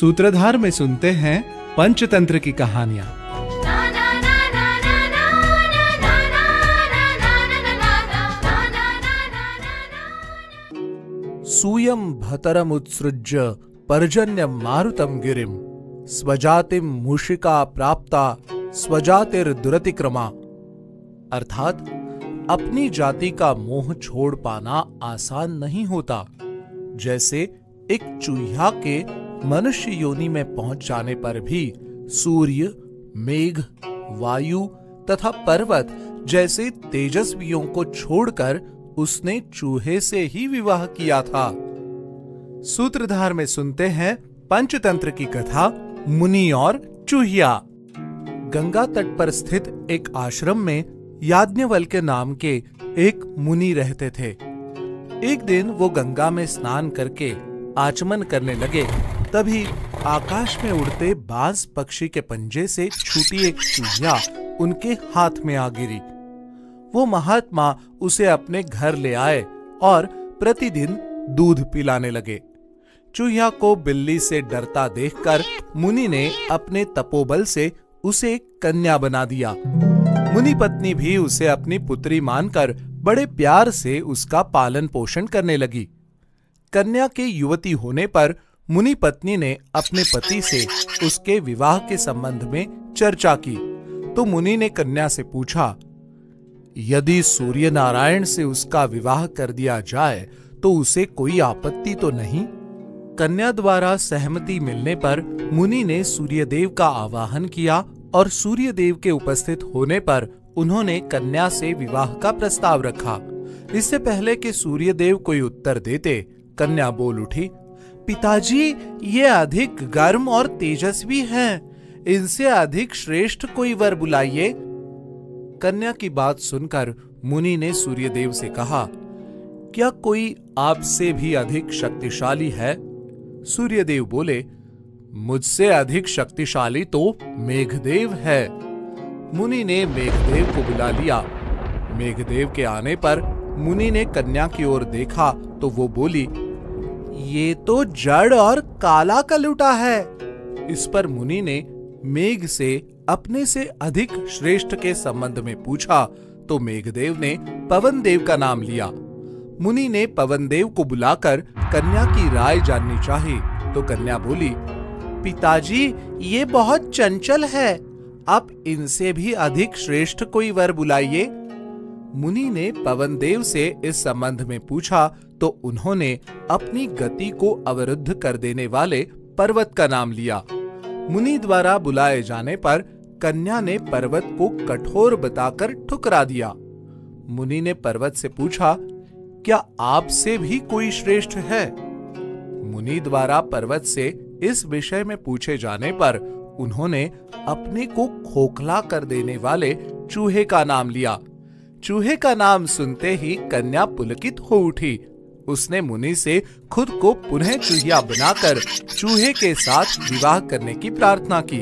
सूत्रधार में सुनते हैं पंचतंत्र की कहानियां। सूयं भतरम उत्सृज्य पर्जन्यम मारुतम गिरिम स्वजातिम मूषिका प्राप्ता स्वजातिर दुरतिक्रमा। अर्थात अपनी जाति का मोह छोड़ पाना आसान नहीं होता। जैसे एक चूहिया के मनुष्य योनि में पहुंच जाने पर भी सूर्य, मेघ, वायु तथा पर्वत जैसे तेजस्वियों को छोड़कर उसने चूहे से ही विवाह किया था। सूत्रधार में सुनते हैं पंचतंत्र की कथा मुनि और चूहिया। गंगा तट पर स्थित एक आश्रम में याज्ञवल्क्य नाम के एक मुनि रहते थे। एक दिन वो गंगा में स्नान करके आचमन करने लगे, तभी आकाश में उड़ते बाज पक्षी के पंजे से छूटी एक चूहिया उनके हाथ में आ गिरी। वो महात्मा उसे अपने घर ले आए और प्रतिदिन दूध पिलाने लगे। चूहिया को बिल्ली से डरता देखकर मुनि ने अपने तपोबल से उसे कन्या बना दिया। मुनि पत्नी भी उसे अपनी पुत्री मानकर बड़े प्यार से उसका पालन पोषण करने लगी। कन्या के युवती होने पर मुनि पत्नी ने अपने पति से उसके विवाह के संबंध में चर्चा की, तो मुनि ने कन्या से पूछा, यदि सूर्य नारायण से उसका विवाह कर दिया जाए तो उसे कोई आपत्ति तो नहीं? कन्या द्वारा सहमति मिलने पर मुनि ने सूर्यदेव का आवाहन किया और सूर्यदेव के उपस्थित होने पर उन्होंने कन्या से विवाह का प्रस्ताव रखा। इससे पहले कि सूर्यदेव कोई उत्तर देते, कन्या बोल उठी, पिताजी, ये अधिक गर्म और तेजस्वी हैं, इनसे अधिक श्रेष्ठ कोई वर बुलाइए। कन्या की बात सुनकर मुनि ने सूर्यदेव से कहा, क्या कोई आपसे भी अधिक शक्तिशाली है? सूर्यदेव बोले, मुझसे अधिक शक्तिशाली तो मेघदेव है। मुनि ने मेघदेव को बुला लिया। मेघदेव के आने पर मुनि ने कन्या की ओर देखा तो वो बोली, ये तो जड़ और काला कलुटा है। इस पर मुनि ने मेघ से अपने से अधिक श्रेष्ठ के संबंध में पूछा तो मेघदेव ने पवन देव का नाम लिया। मुनि ने पवन देव को बुलाकर कन्या की राय जाननी चाही, तो कन्या बोली, पिताजी, ये बहुत चंचल है, आप इनसे भी अधिक श्रेष्ठ कोई वर बुलाइए। मुनि ने पवन देव से इस संबंध में पूछा तो उन्होंने अपनी गति को अवरुद्ध कर देने वाले पर्वत का नाम लिया। मुनि द्वारा बुलाए जाने पर कन्या ने पर्वत को कठोर बताकर ठुकरा दिया। मुनि ने पर्वत से पूछा, क्या आपसे भी कोई श्रेष्ठ है? मुनि द्वारा पर्वत से इस विषय में पूछे जाने पर उन्होंने अपने को खोखला कर देने वाले चूहे का नाम लिया। चूहे का नाम सुनते ही कन्या पुलकित हो उठी। उसने मुनि से खुद को पुनः चूहिया बनाकर चूहे के साथ विवाह करने की प्रार्थना की।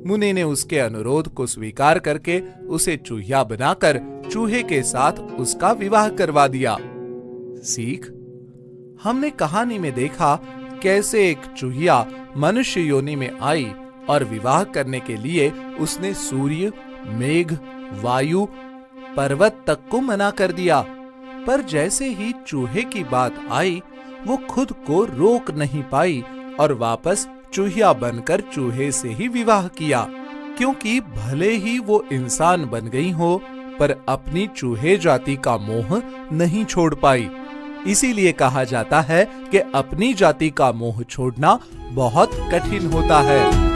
मुनि ने उसके अनुरोध को स्वीकार करके उसे चूहिया बनाकर चूहे के साथ उसका विवाह करवा दिया। सीख, हमने कहानी में देखा कैसे एक चूहिया मनुष्य योनि में आई और विवाह करने के लिए उसने सूर्य, मेघ, वायु, पर्वत तक को मना कर दिया, पर जैसे ही चूहे की बात आई वो खुद को रोक नहीं पाई और वापस चूहिया बनकर चूहे से ही विवाह किया, क्योंकि भले ही वो इंसान बन गई हो पर अपनी चूहे जाति का मोह नहीं छोड़ पाई। इसीलिए कहा जाता है कि अपनी जाति का मोह छोड़ना बहुत कठिन होता है।